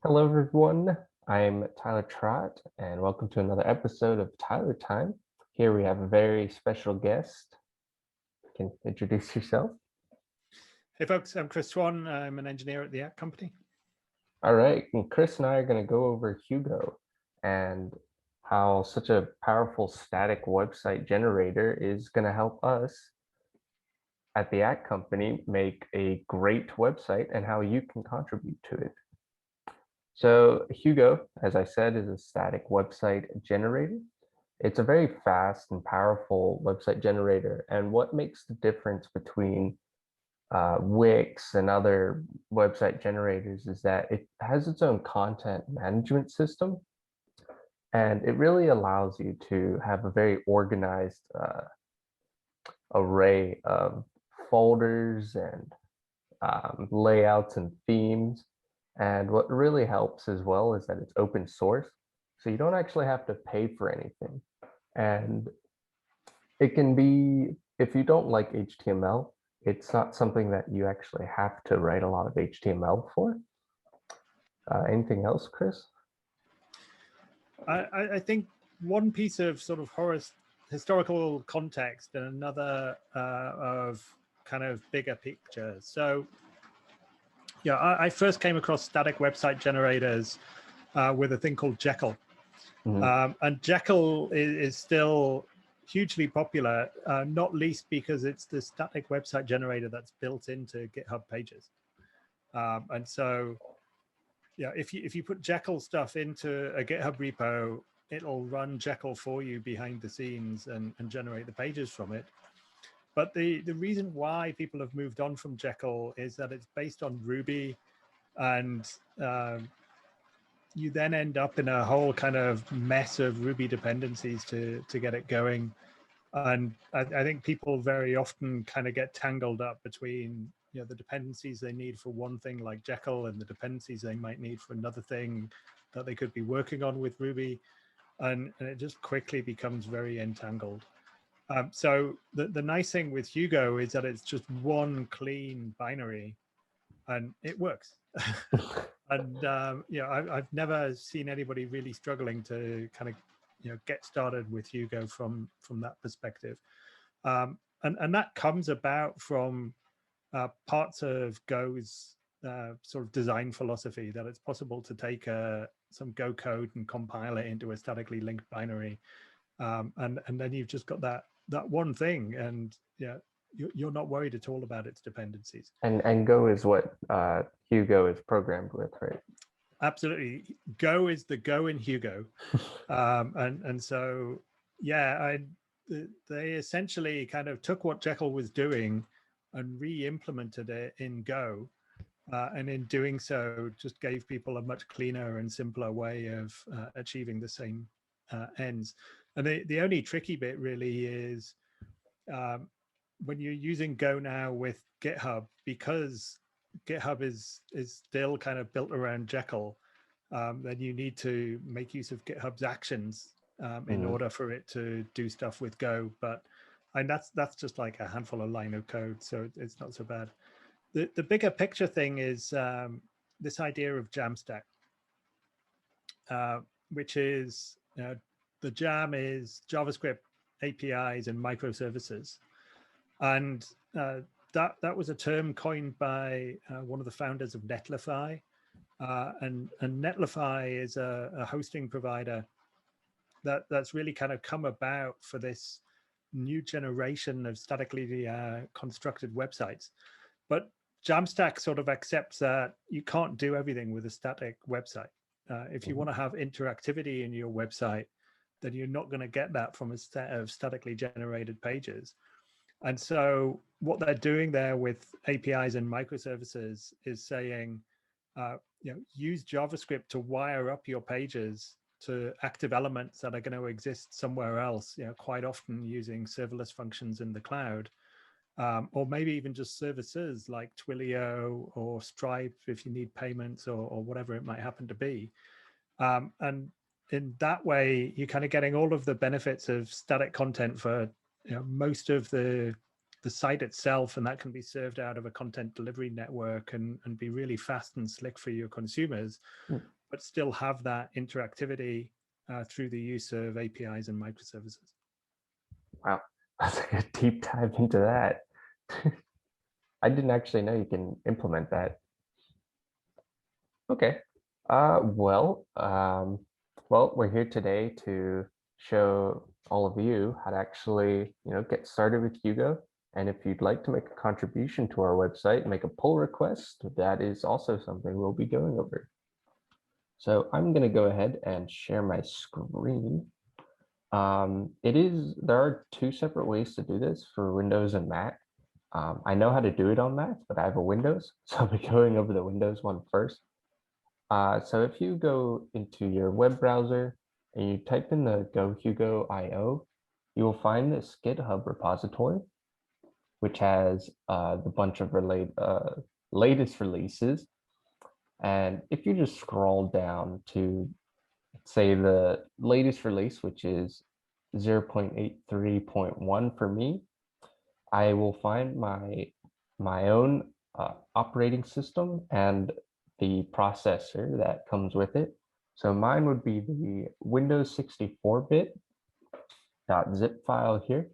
Hello, everyone. I'm Tyler Trott, and welcome to another episode of Tyler Time. Here we have a very special guest. You can introduce yourself. Hey folks, I'm Chris Swan. I'm an engineer at the App Company. All right, and Chris and I are going to go over Hugo and how such a powerful static website generator is going to help us at the App Company make a great website and how you can contribute to it. So Hugo, as I said, is a static website generator. It's a very fast and powerful website generator. And what makes the difference between Wix and other website generators is that it has its own content management system. And it really allows you to have a very organized array of folders and layouts and themes. And what really helps as well is that it's open source. So you don't actually have to pay for anything. And it can be, if you don't like HTML, it's not something that you actually have to write a lot of HTML for. Anything else, Chris? I think one piece of sort of historical context and another of kind of bigger picture. So yeah, I first came across static website generators with a thing called Jekyll. And Jekyll is still hugely popular, not least because it's the static website generator that's built into GitHub pages. And so, yeah, if you put Jekyll stuff into a GitHub repo, it'll run Jekyll for you behind the scenes and generate the pages from it. But the reason why people have moved on from Jekyll is that it's based on Ruby, and you then end up in a whole kind of mess of Ruby dependencies to get it going. And I think people very often kind of get tangled up between the dependencies they need for one thing like Jekyll and the dependencies they might need for another thing that they could be working on with Ruby. And it just quickly becomes very entangled. So the nice thing with Hugo is that it's just one clean binary and it works. And I've never seen anybody really struggling to kind of get started with Hugo from that perspective. And that comes about from parts of Go's sort of design philosophy, that it's possible to take some Go code and compile it into a statically linked binary. And then you've just got that one thing, and you're not worried at all about its dependencies. And Go is what Hugo is programmed with, right? Absolutely. Go is the Go in Hugo. And so, yeah, they essentially kind of took what Jekyll was doing and re-implemented it in Go. And in doing so, just gave people a much cleaner and simpler way of achieving the same ends. And the only tricky bit really is when you're using Go now with GitHub, because GitHub is still kind of built around Jekyll, then you need to make use of GitHub's actions in order for it to do stuff with Go. But that's just like a handful of line of code, so it's not so bad. The bigger picture thing is this idea of Jamstack, which is the Jam is JavaScript APIs and microservices. And that was a term coined by one of the founders of Netlify. And Netlify is a hosting provider that's really kind of come about for this new generation of statically constructed websites. But Jamstack sort of accepts that you can't do everything with a static website. If you want to have interactivity in your website, then you're not going to get that from a set of statically generated pages. And so what they're doing there with APIs and microservices is saying, use JavaScript to wire up your pages to active elements that are going to exist somewhere else, quite often using serverless functions in the cloud, or maybe even just services like Twilio or Stripe if you need payments or whatever it might happen to be. And in that way, you're kind of getting all of the benefits of static content for most of the site itself, and that can be served out of a content delivery network and be really fast and slick for your consumers. but still have that interactivity through the use of APIs and microservices. Wow, that's like a deep dive into that. I didn't actually know you can implement that. Okay. Well, we're here today to show all of you how to actually, get started with Hugo. And if you'd like to make a contribution to our website, make a pull request, that is also something we'll be going over. So I'm going to go ahead and share my screen. There are two separate ways to do this for Windows and Mac. I know how to do it on Mac, but I have a Windows, so I'll be going over the Windows one first. So if you go into your web browser and you type in the GoHugo.io, you will find this GitHub repository, which has the bunch of latest releases. And if you just scroll down to, say, the latest release, which is 0.83.1 for me, I will find my own operating system and the processor that comes with it. So mine would be the Windows 64-bit .zip file here.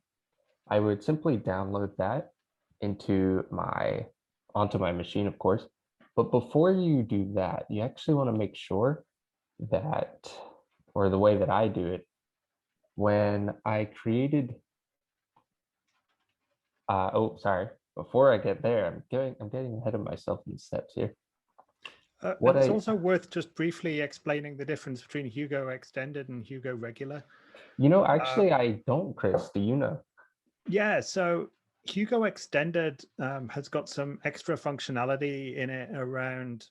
I would simply download that onto my machine, of course. But before you do that, you actually want to make sure that, or the way that I do it, when I created, sorry, before I get there, I'm getting ahead of myself in the steps here. And it's also worth just briefly explaining the difference between Hugo Extended and Hugo Regular. Actually, I don't, Chris. Do you know? Yeah, so Hugo Extended has got some extra functionality in it around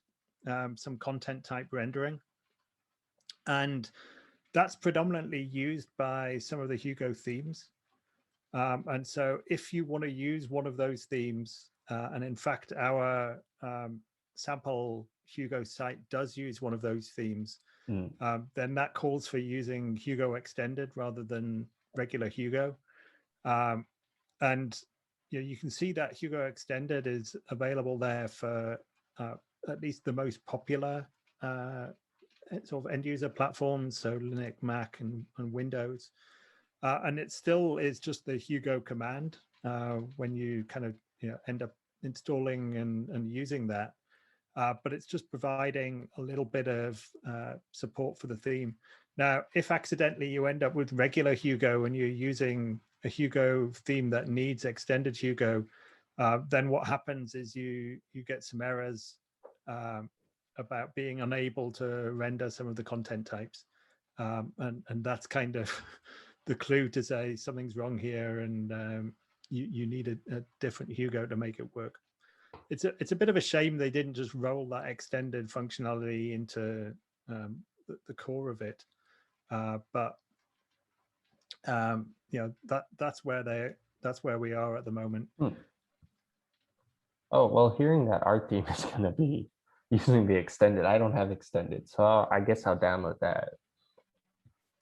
some content type rendering. And that's predominantly used by some of the Hugo themes. And so if you want to use one of those themes, and in fact, our sample Hugo site does use one of those themes, then that calls for using Hugo Extended rather than regular Hugo. And you can see that Hugo Extended is available there for at least the most popular sort of end user platforms, so Linux, Mac, and Windows. And it still is just the Hugo command when you kind of end up installing and using that. But it's just providing a little bit of support for the theme. Now, if accidentally you end up with regular Hugo and you're using a Hugo theme that needs extended Hugo, then what happens is you get some errors about being unable to render some of the content types. And that's kind of the clue to say something's wrong here, and you need a different Hugo to make it work. It's a bit of a shame they didn't just roll that extended functionality into the core of it, but that's where we are at the moment. Oh, well, hearing that our theme is going to be using the extended, I don't have extended, so I guess I'll download that.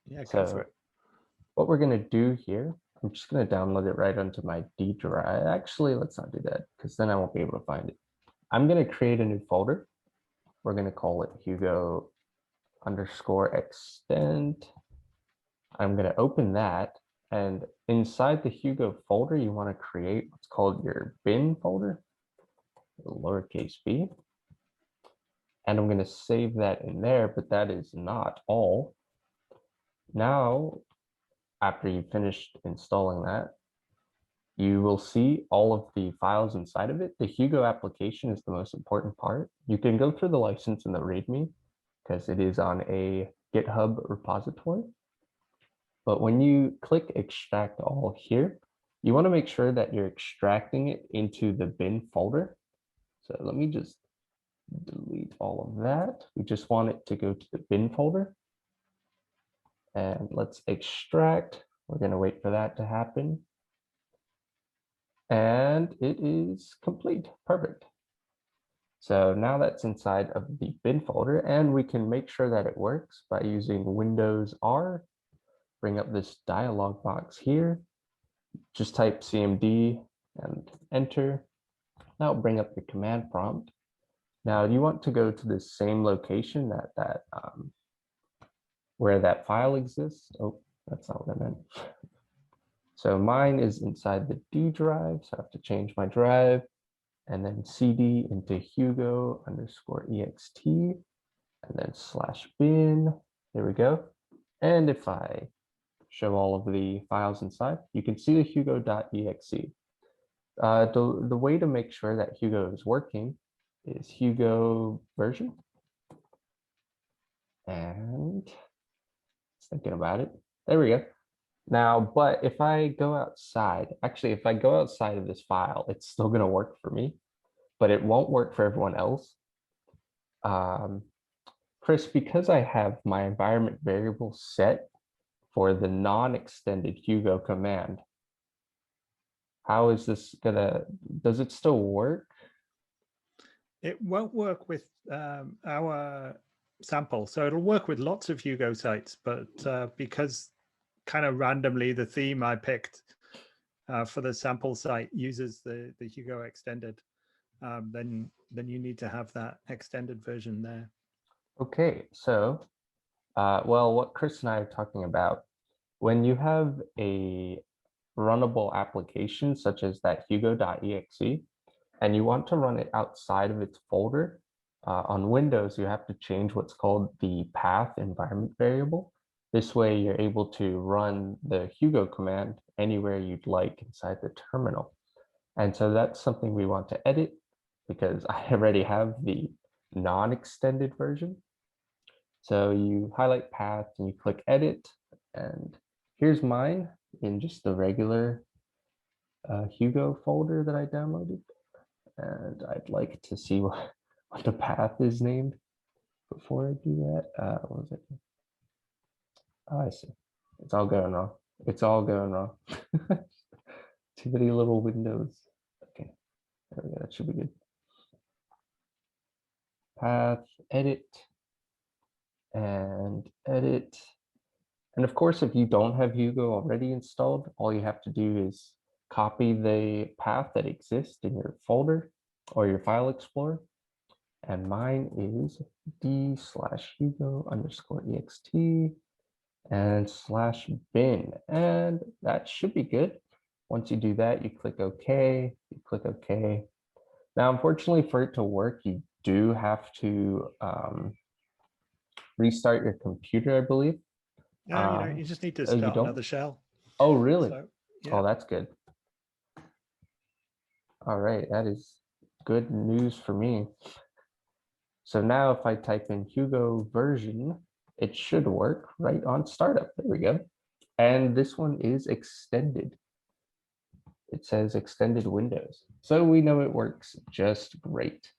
Yeah, go for it. What we're going to do here, I'm just going to download it right onto my D drive. Actually, let's not do that because then I won't be able to find it. I'm going to create a new folder. We're going to call it Hugo _extend. I'm going to open that. And inside the Hugo folder, you want to create what's called your bin folder, lowercase b. And I'm going to save that in there, but that is not all. Now, after you've finished installing that, you will see all of the files inside of it. The Hugo application is the most important part. You can go through the license and the README because it is on a GitHub repository. But when you click extract all here, you want to make sure that you're extracting it into the bin folder. So let me just delete all of that. We just want it to go to the bin folder. And let's extract. We're going to wait for that to happen. And it is complete. Perfect. So now that's inside of the bin folder, and we can make sure that it works by using Windows R. Bring up this dialog box here. Just type CMD and enter. Now bring up the command prompt. Now you want to go to the same location where that file exists. Oh, that's not what I meant. So mine is inside the D drive, so I have to change my drive and then cd into Hugo _ext and then /bin. There we go. And if I show all of the files inside, you can see the hugo.exe. The way to make sure that Hugo is working is Hugo version. And thinking about it. There we go. Now, but if I go outside, actually, if I go outside of this file, it's still going to work for me, but it won't work for everyone else. Chris, because I have my environment variable set for the non-extended Hugo command, how is this gonna, does it still work? It won't work with our sample. So it'll work with lots of Hugo sites, but because kind of randomly the theme I picked for the sample site uses the Hugo extended, then you need to have that extended version there. Okay, so, well, what Chris and I are talking about, when you have a runnable application such as that hugo.exe, and you want to run it outside of its folder, on Windows, you have to change what's called the path environment variable. This way you're able to run the Hugo command anywhere you'd like inside the terminal. And so that's something we want to edit because I already have the non-extended version. So you highlight path and you click edit, and here's mine in just the regular Hugo folder that I downloaded. And I'd like to see what the path is named before I do that. What was it? Oh, I see. It's all going wrong. It's all going wrong. Too many little windows. Okay, there we go. That should be good. Path, edit, and edit. And of course, if you don't have Hugo already installed, all you have to do is copy the path that exists in your folder or your file explorer. And mine is d/Hugo _ext and /bin. And that should be good. Once you do that, you click OK, you click OK. Now, unfortunately, for it to work, you do have to restart your computer, I believe. Yeah, you know, you just need to Oh, you start don't? another shell. Oh, really? So, yeah. Oh, that's good. All right, that is good news for me. So now if I type in Hugo version, it should work right on startup. There we go. And this one is extended. It says extended Windows. So we know it works just great.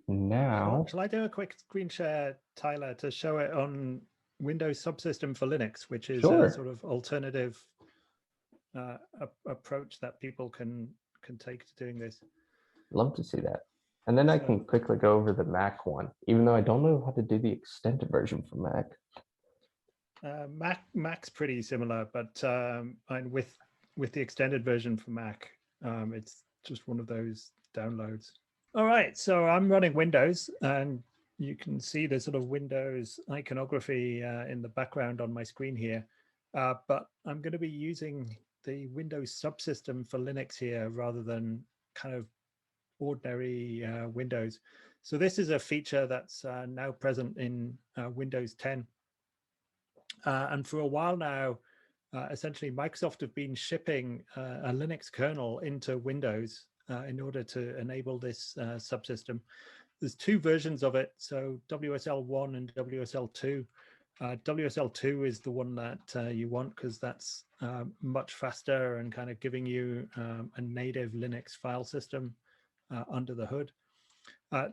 Now, shall I do a quick screen share, Tyler, to show it on Windows Subsystem for Linux, which is sure. a sort of alternative approach that people can take to doing this. Love to see that. And then I can quickly go over the Mac one, even though I don't know how to do the extended version for Mac. Mac's pretty similar, but with the extended version for Mac, it's just one of those downloads. All right, so I'm running Windows, and you can see the sort of Windows iconography in the background on my screen here. But I'm going to be using the Windows subsystem for Linux here rather than kind of ordinary Windows. So this is a feature that's now present in Windows 10. And for a while now, essentially Microsoft have been shipping a Linux kernel into Windows in order to enable this subsystem. There's two versions of it, so WSL1 and WSL2. WSL2 is the one that you want because that's much faster and kind of giving you a native Linux file system under the hood.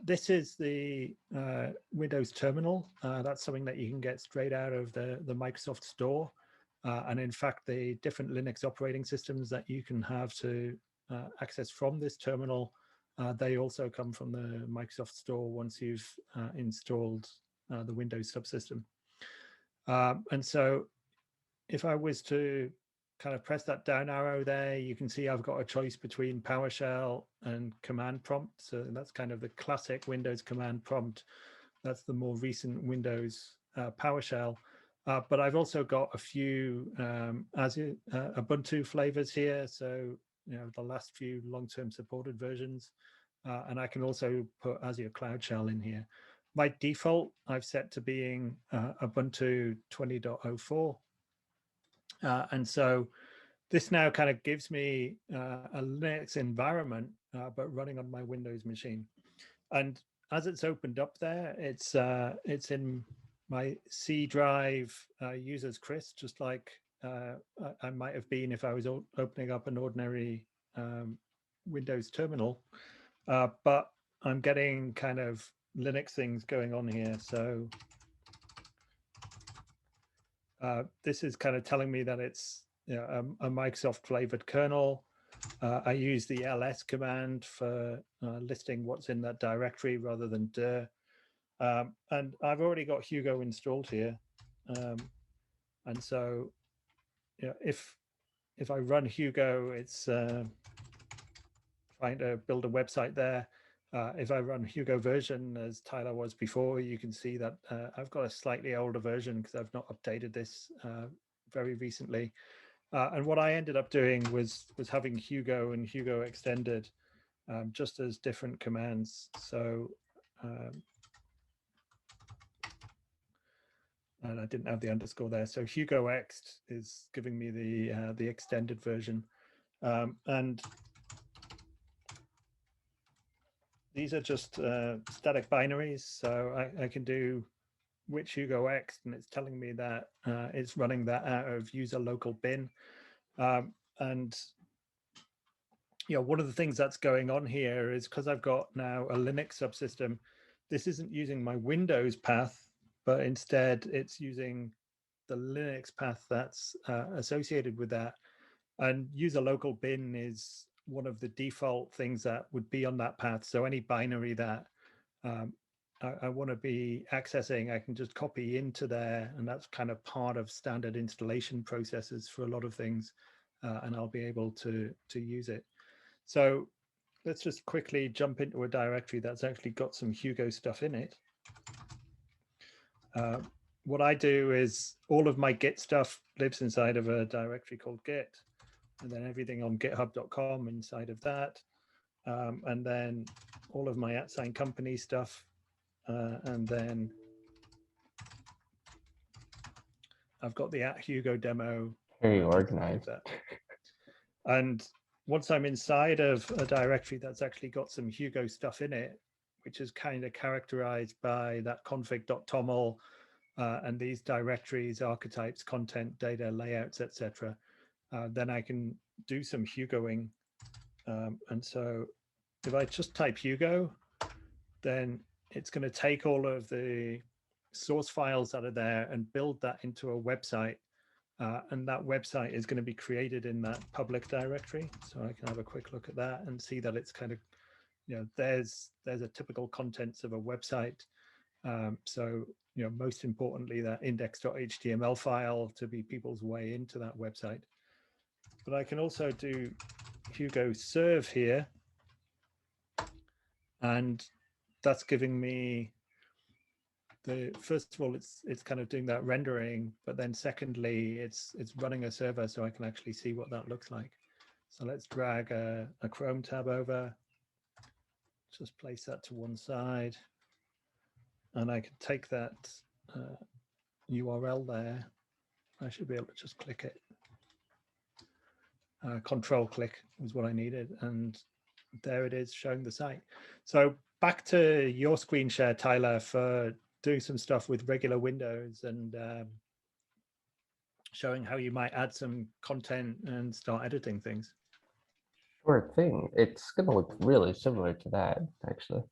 This is the Windows terminal. That's something that you can get straight out of the Microsoft Store. And in fact, the different Linux operating systems that you can have to access from this terminal, they also come from the Microsoft Store once you've installed the Windows subsystem. And so if I was to kind of press that down arrow there, you can see I've got a choice between PowerShell and command prompt. So that's kind of the classic Windows command prompt. That's the more recent Windows PowerShell. But I've also got a few Ubuntu flavors here. So, the last few long-term supported versions. And I can also put Azure Cloud Shell in here. My default I've set to being Ubuntu 20.04. And so this now kind of gives me a Linux environment, but running on my Windows machine. And as it's opened up there, it's in my C drive users Chris, just like I might have been if I was opening up an ordinary Windows terminal. But I'm getting kind of Linux things going on here. So this is kind of telling me that it's a Microsoft flavored kernel. I use the ls command for listing what's in that directory rather than dir. And I've already got Hugo installed here. And so if I run Hugo, it's trying to build a website there. If I run Hugo version as Tyler was before, you can see that I've got a slightly older version because I've not updated this very recently. And what I ended up doing was having Hugo and Hugo extended just as different commands. So, and I didn't have the underscore there. So Hugo X is giving me the extended version, and these are just static binaries. So I can do which Hugo X, and it's telling me that it's running that out of user local bin. And one of the things that's going on here is because I've got now a Linux subsystem, this isn't using my Windows path, but instead it's using the Linux path that's associated with that. And user local bin is one of the default things that would be on that path. So any binary that I want to be accessing, I can just copy into there, and that's kind of part of standard installation processes for a lot of things, and I'll be able to use it. So let's just quickly jump into a directory that's actually got some Hugo stuff in it. What I do is all of my Git stuff lives inside of a directory called Git, and then everything on github.com inside of that. And then all of my @company stuff. And then I've got the @Hugo demo. Very organized. And once I'm inside of a directory that's actually got some Hugo stuff in it, which is kind of characterized by that config.toml and these directories, archetypes, content, data, layouts, etc., then I can do some Hugoing. And so if I just type Hugo, then it's going to take all of the source files that are there and build that into a website. And that website is going to be created in that public directory. So I can have a quick look at that and see that it's kind of, there's a typical contents of a website. So, most importantly, that index.html file to be people's way into that website. But I can also do Hugo serve here. And that's giving me first of all, it's kind of doing that rendering, but then secondly, it's running a server, so I can actually see what that looks like. So let's drag a Chrome tab over, just place that to one side, and I can take that URL there. I should be able to just click it. Control click was what I needed, and there it is showing the site. So back to your screen share, Tyler, for doing some stuff with regular Windows and showing how you might add some content and start editing things. Sure thing. It's going to look really similar to that, actually.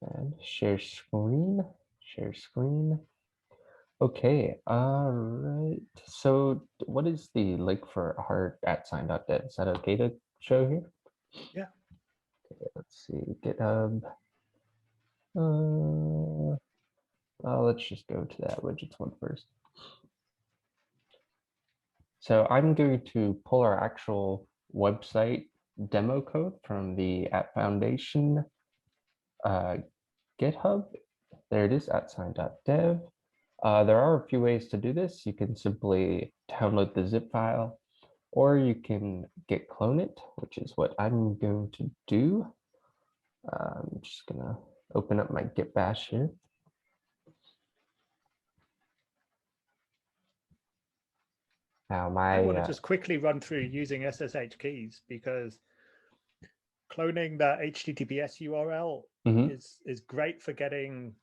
And share screen, share screen. Okay, all right. So what is the link for hard@sign.dev? Is that okay to show here? Yeah. Okay, let's see, GitHub. Let's just go to that widgets one first. So I'm going to pull our actual website demo code from the App Foundation GitHub. There it is, @sign.dev. There are a few ways to do this. You can simply download the zip file, or you can git clone it, which is what I'm going to do. I'm just gonna open up my git bash here. Now I want to my just quickly run through using SSH keys, because cloning that HTTPS URL is great for getting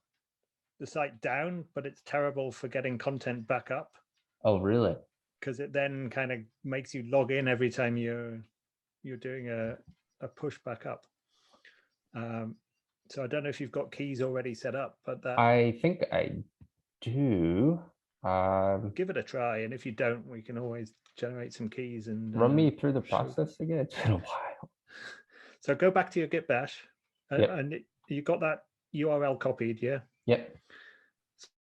the site down, but it's terrible for getting content back up, oh really? because it then kind of makes you log in every time you're doing a push back up. So I don't know if you've got keys already set up, but that I think I do. give it a try, and if you don't, we can always generate some keys and Run me through the show. process again. It's been a while. So go back to your git bash, Yep. and you got that URL copied, yeah? Yep.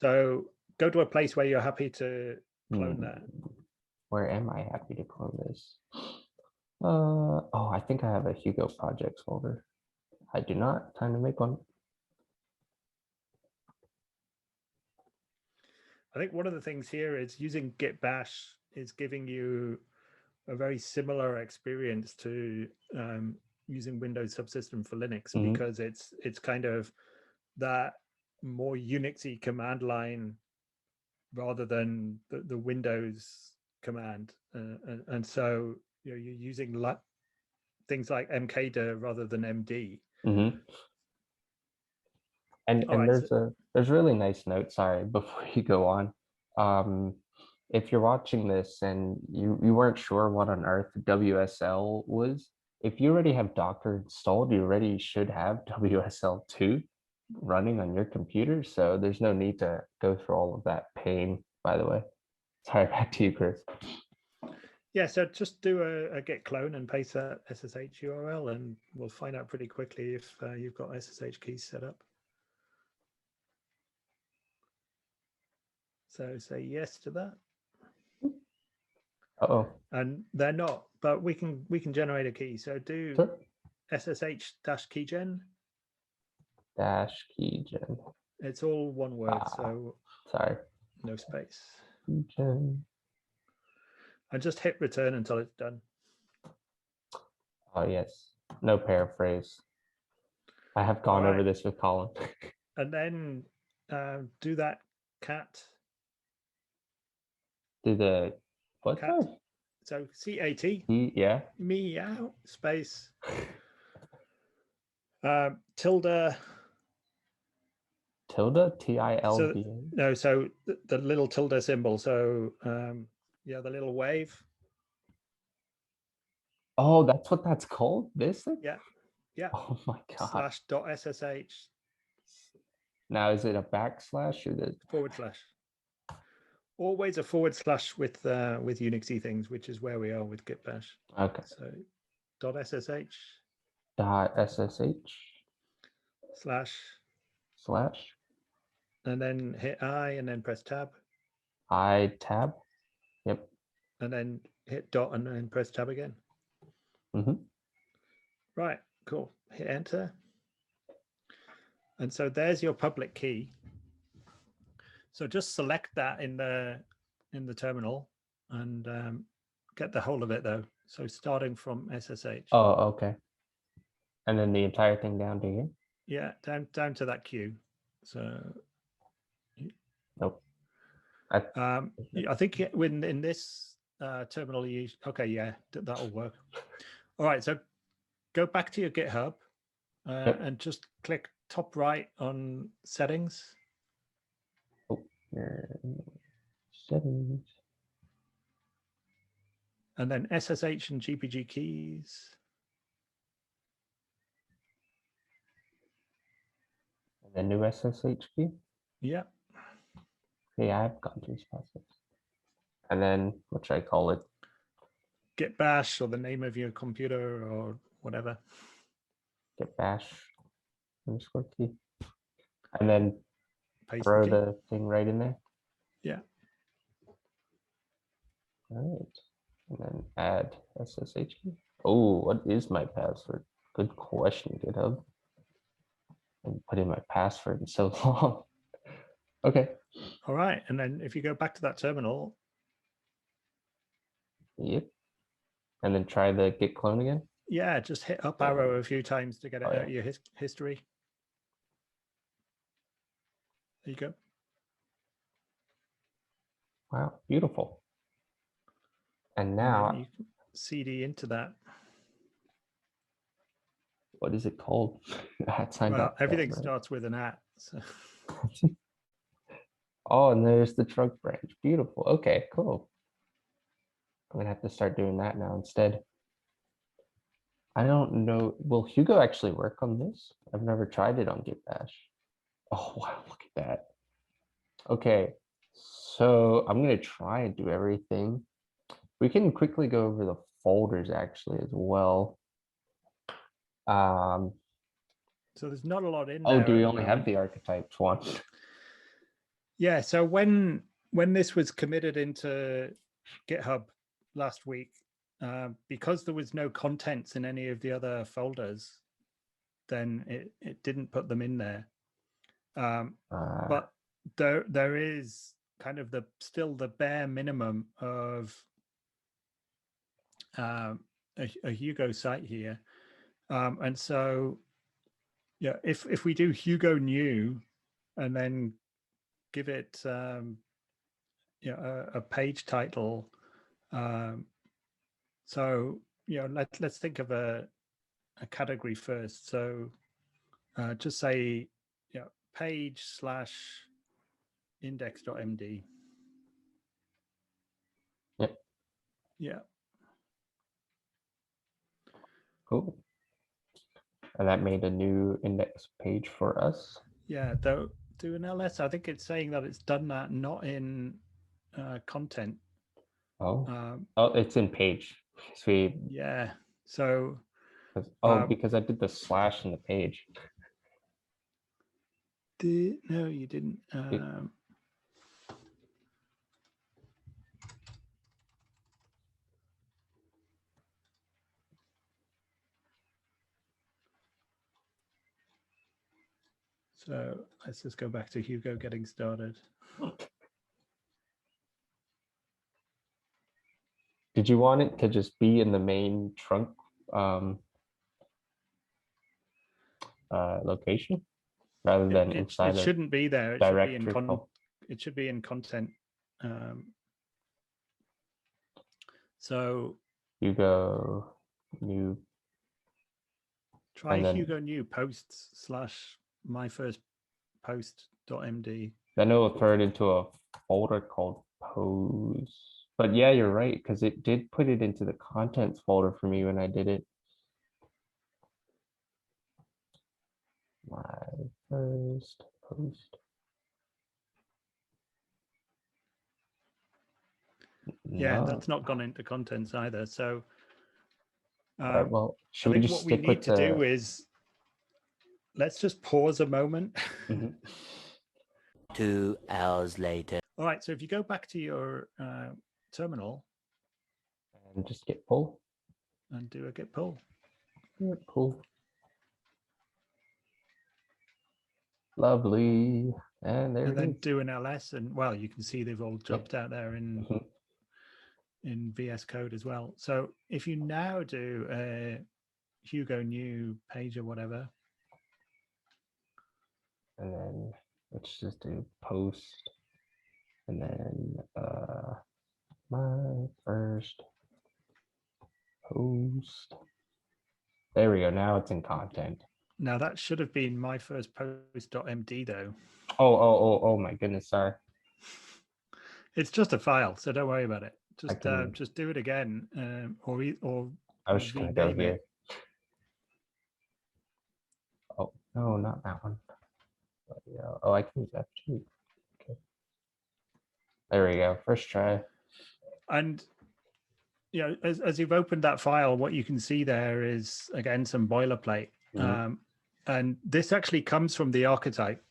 So go to a place where you're happy to clone that. Where am I happy to clone this? Oh, I think I have a Hugo projects folder. I do not. Time to make one. I think one of the things here is using git bash is giving you a very similar experience to using Windows Subsystem for Linux, because it's kind of that more Unixy command line rather than the Windows command, and so you're using things like mkdir rather than md. And All right, there's a really nice note. Sorry, before you go on. If you're watching this and you weren't sure what on earth WSL was, if you already have Docker installed, you already should have WSL2 running on your computer. So there's no need to go through all of that pain, by the way. Sorry, back to you, Chris. Yeah, so just do a git clone and paste that SSH URL, and we'll find out pretty quickly if you've got SSH keys set up. So say yes to that. Uh-oh. And they're not, but we can generate a key. So do Sure. SSH-keygen. -keygen. It's all one word, so sorry. no space. Keygen. And just hit return until it's done. Oh yes, no paraphrase. I have gone over this with Colin. And then do that cat. Do the what? Cat. So CAT. Yeah. Meow space. Tilde. Tilde, TILD. So, no, so the little tilde symbol. So yeah, the little wave. Oh, that's what that's called? This thing? Yeah. Yeah. Oh my god. /.ssh. Now is it a backslash or the /? Always a / with Unixy things, which is where we are with git bash. okay. So .ssh. .ssh. / and then hit I and then press tab. I tab. Yep. And then hit dot and then press tab again. Right, cool. Hit enter. And so there's your public key. So just select that in the terminal and get the whole of it though. So starting from SSH. Oh, okay. And then the entire thing down to here? Yeah, down to that queue. So nope. I think when in this terminal you okay, yeah, that'll work. All right, so go back to your GitHub and just click top right on settings. Settings. And then SSH and GPG keys. And the new SSH key? Yeah. Okay, I've gone through this process. And then what should I call it? Git bash or the name of your computer or whatever. Git bash _ key. And then paste throw the thing right in there. Yeah. All right. And then add SSH key. Oh, what is my password? Good question, GitHub. And put in my password in so long. Okay. All right. And then if you go back to that terminal. Yep. And then try the git clone again. Yeah, just hit up arrow a few times to get it Oh, out yeah. of your history. There you go. Wow, beautiful. And And now, then you can CD into that. what is it called? Well, everything starts with an @ so. Oh, and there's the trunk branch. Beautiful. Okay, cool. I'm gonna have to start doing that now instead. I don't know. Will Hugo actually work on this? I've never tried it on Git Bash. Oh, wow, look at that. Okay, so I'm gonna try and do everything. We can quickly go over the folders actually as well. So there's not a lot in there. Oh, do we only have the archetypes one? Yeah, so when this was committed into GitHub last week, because there was no contents in any of the other folders, then it didn't put them in there. But there is kind of still the bare minimum of a Hugo site here. And so, yeah, if we do Hugo new and then give it a page title, so let's think of a category first. So just say page/index.md. Yep. Yeah. Cool. And that made a new index page for us. Yeah, though do an ls. I think it's saying that it's done that not in content. Oh, it's in page. Sweet. Yeah. So. Because I did the slash in the page. No, you didn't. So let's just go back to Hugo getting started. Did you want it to just be in the main trunk location rather than inside? It shouldn't be there. It should be in it should be in content. So Hugo new. Try Hugo new posts/myfirstpost.md. Then it will turn into a folder called posts. But yeah, you're right, because it did put it into the contents folder for me when I did it. My first post. Yeah, that's not gone into contents either. So all right, well, should we just what we need to do is let's just pause a moment. 2 hours later. All right, so if you go back to your terminal and just git pull and do a git pull. Yeah, cool. Lovely. And there and then it is. do an ls, and well, you can see they've all jumped out there in in VS Code as well. So if you now do a Hugo new page or whatever, and then let's just do post, and then my first post. There we go. Now it's in content. Now that should have been my first post.md though. Oh my goodness, sorry. It's just a file, so don't worry about it. Just do it again, or I was just gonna go here. Oh no, not that one. Yeah. Oh, I can use F2. Okay. There we go. First try. And as you've opened that file, what you can see there is again some boilerplate. And this actually comes from the archetype.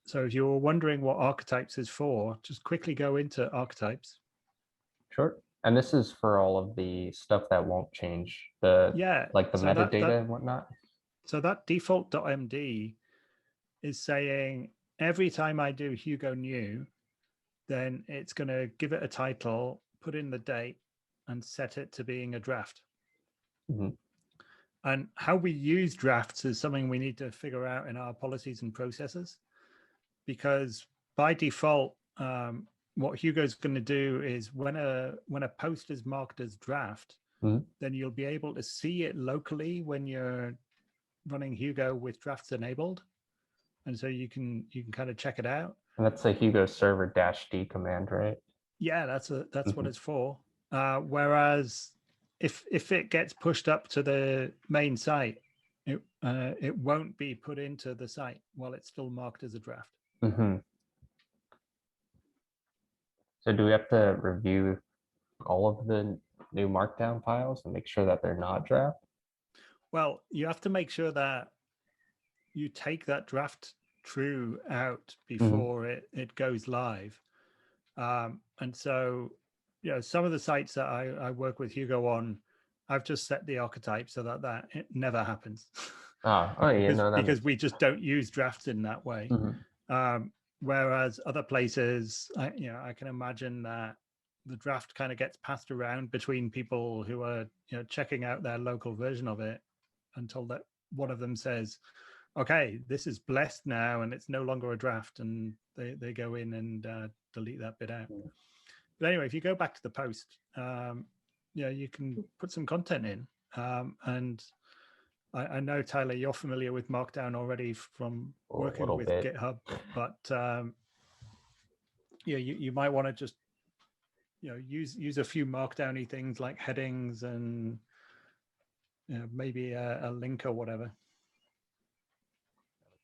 So if you're wondering what archetypes is for, just quickly go into archetypes. Sure. And this is for all of the stuff that won't change, the Yeah. like the So metadata and whatnot. so that default.md is saying every time I do Hugo new, then it's going to give it a title, put in the date, and set it to being a draft. Mhm. And how we use drafts is something we need to figure out in our policies and processes, because by default, what Hugo's going to do is when a post is marked as draft, Mhm. then you'll be able to see it locally when you're running Hugo with drafts enabled, and so you can kind of check it out. And that's a Hugo server -d command, right? Yeah, that's what Mhm. it's for. Whereas if it gets pushed up to the main site, it won't be put into the site while it's still marked as a draft. Mhm. So do we have to review all of the new Markdown files and make sure that they're not draft? Well, you have to make sure that you take that draft true out Mhm. before it goes live. And so, some of the sites that I work with Hugo on, I've just set the archetype so that it never happens. Oh, yeah, no, that because makes we sense. just don't use drafts in that way. Mhm. Whereas other places, I can imagine that the draft kind of gets passed around between people who are checking out their local version of it until that one of them says, okay, this is blessed now and it's no longer a draft, and they go in and delete that bit out. But anyway, if you go back to the post, you can put some content in, and I know, Tyler, you're familiar with Markdown already from A working little with bit. GitHub, but you might want to just use a few Markdowny things like headings and maybe a link or whatever.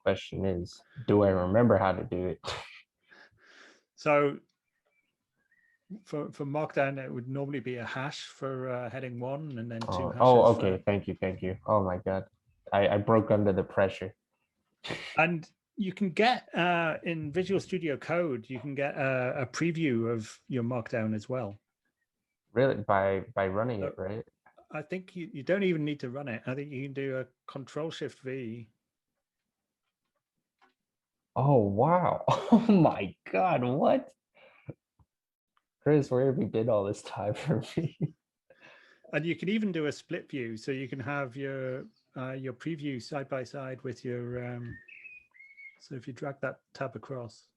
Question is, do I remember how to do it? So for Markdown, it would normally be a hash for heading 1 and then 2 hashes for. Okay. Thank you. Oh my God. I broke under the pressure. And you can get in Visual Studio Code, you can get a preview of your Markdown as well. Really, by running So it, right? I think you don't even need to run it. I think you can do a Control-Shift-V. Oh wow. Oh my God, what? Chris, where have you been all this time for me? And you can even do a split view. So you can have your preview side by side with your. So if you drag that tab across.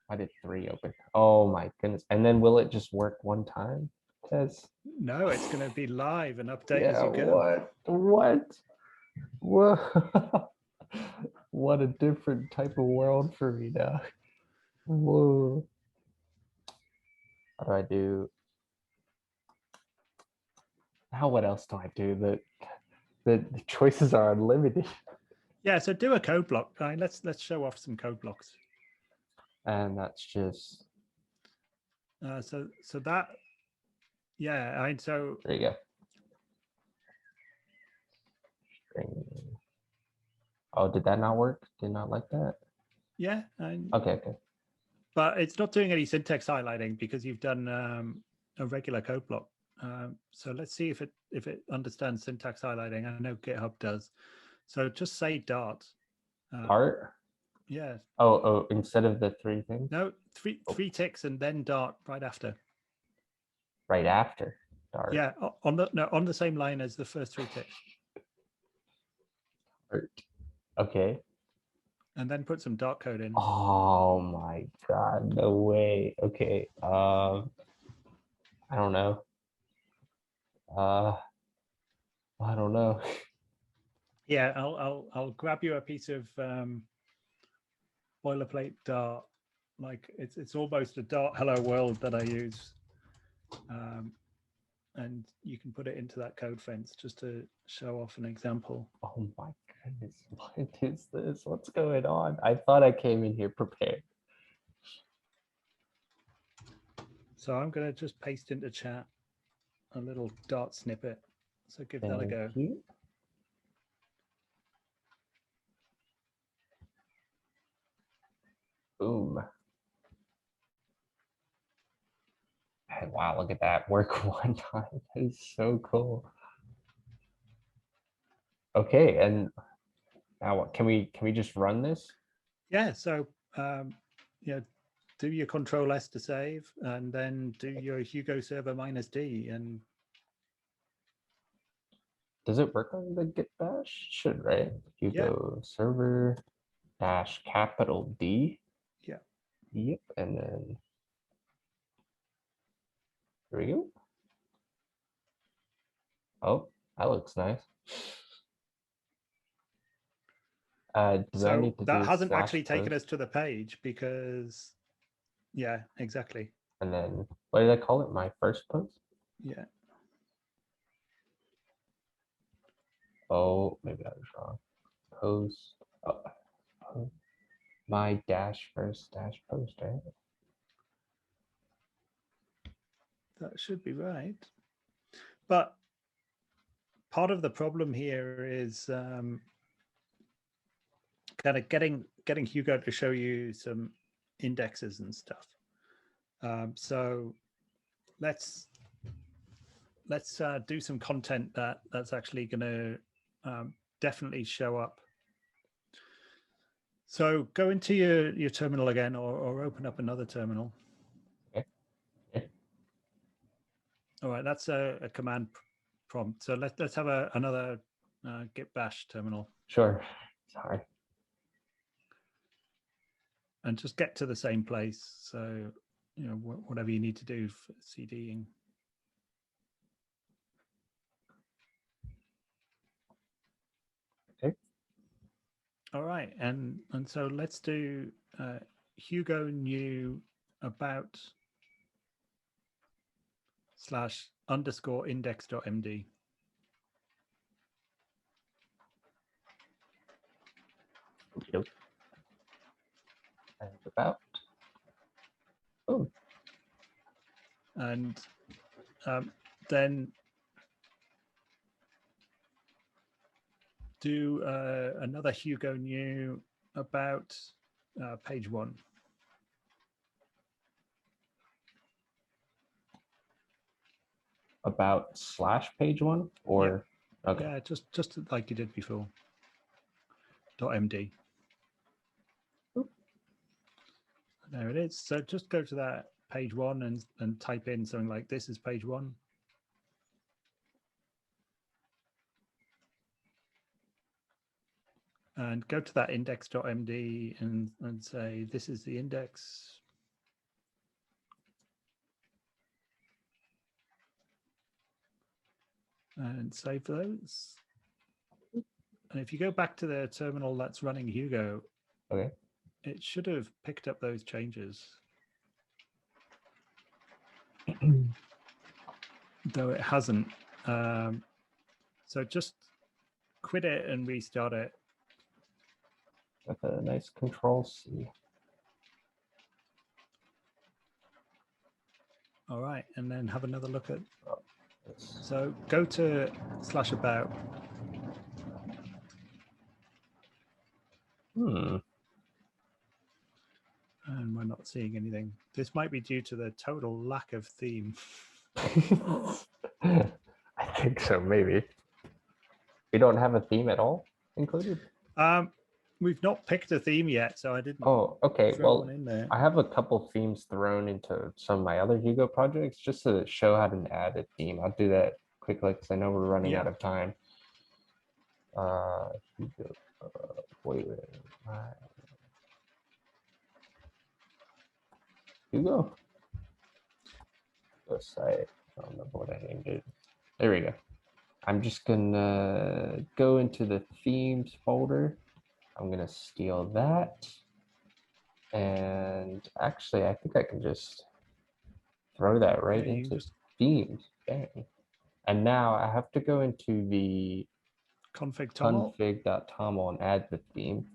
I did 3 open. Oh my goodness. And then will it just work one time? Because No, it's going to be live and update as yeah, you go. What? Whoa. What a different type of world for me now. Whoa. How do I do? Now what else do I do? The choices are unlimited. Yeah, so do a code block. Let's show off some code blocks. And that's just So that, yeah, so there you go. Oh, did that not work? Did not like that? yeah. Okay. But it's not doing any syntax highlighting because you've done a regular code block. So let's see if it understands syntax highlighting. I know GitHub does. So just say dot. Art? Yeah. Oh, instead of the 3 things? No, three ticks and then dot right after. Right after dart. Yeah, on the same line as the first 3 ticks. Art. Okay. And then put some dot code in. Oh my God, no way. Okay. I don't know. Uh I don't know. Yeah, I'll grab you a piece of boilerplate Dart. Like it's almost a Dart hello world that I use. And you can put it into that code fence just to show off an example. Oh my goodness. What is this? What's going on? I thought I came in here prepared. So I'm going to just paste into chat a little Dart snippet. So give that a Thank go. you. Boom. And wow, look at that work one time. That is so cool. Okay, and now what? Can we just run this? Yeah, so yeah, do your Control S to save, and then do your Hugo server -D, and Does it work on the Git bash? Should, right? Hugo server dash capital D. yeah. Yep, and then here we go. Oh, that looks nice. Do I So need to that do hasn't slash actually taken us post? to the page because, yeah, exactly. And then what did I call it? My first post? Yeah. Oh, maybe I was wrong. Post. Oh, oh, my dash first dash post, right? That should be right. But part of the problem here is kind of getting Hugo to show you some indexes and stuff. So let's do some content that's actually going to definitely show up. So go into your terminal again, or open up another terminal. Okay. Okay. All right, that's a command prompt. So let's have another git bash terminal, Sure. Sorry. and just get to the same place. So you know whatever you need to do for CDing. Okay. All right, and so let's do Hugo new about / index.md. Okay. And about. Oh, And then do another Hugo new about page 1. about slash page one or okay. Yeah, just like you did before. .md. Oop. There it is. So just go to that page 1 and type in something like this is page 1. And go to that index.md and say this is the index. And save those. And if you go back to the terminal that's running Hugo, Okay. it should have picked up those changes. Though it hasn't. So just quit it and restart it. With a nice control C. All right, and then have another look at. Oh, so go to /about. And we're not seeing anything. This might be due to the total lack of theme. I think so, maybe. We don't have a theme at all included? We've not picked a theme yet, so I didn't Oh, okay. throw one Well, in there. I have a couple themes thrown into some of my other Hugo projects just to show how to add a theme. I'll do that quickly because I know we're running out of time. Hugo, wait, Hugo. The site. I don't remember what I named it. There we go. I'm just gonna go into the themes folder. I'm gonna steal that. And actually, I think I can just throw that right into themes. Dang. And now I have to go into the config.toml and add the theme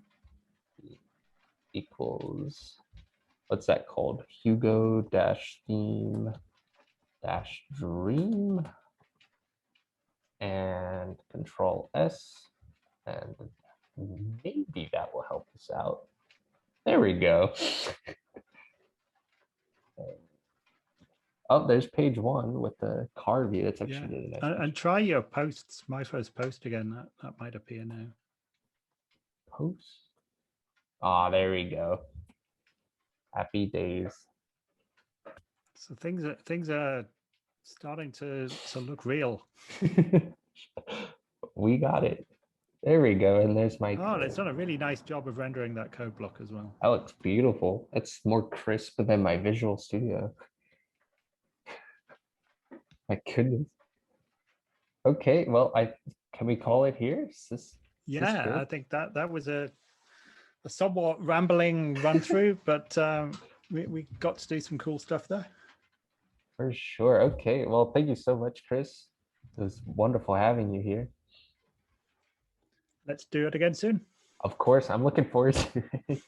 equals, what's that called? Hugo-theme-dream and control S. And maybe that will help us out. There we go. Oh, there's page 1 with the car view. It's Yeah, actually really nice. and try your posts. My first post again. That might appear now. Post. Ah, there we go. Happy days. So things are starting to look real. We got it. There we go. And there's my. Oh, and it's done a really nice job of rendering that code block as well. That looks beautiful. It's more crisp than my Visual Studio. My goodness. Okay, well, I can we call it here? Is this Yeah, good? I think that was a somewhat rambling run through, but we got to do some cool stuff there. For sure. Okay. Well, thank you so much, Chris. It was wonderful having you here. Let's do it again soon. Of course, I'm looking forward to it.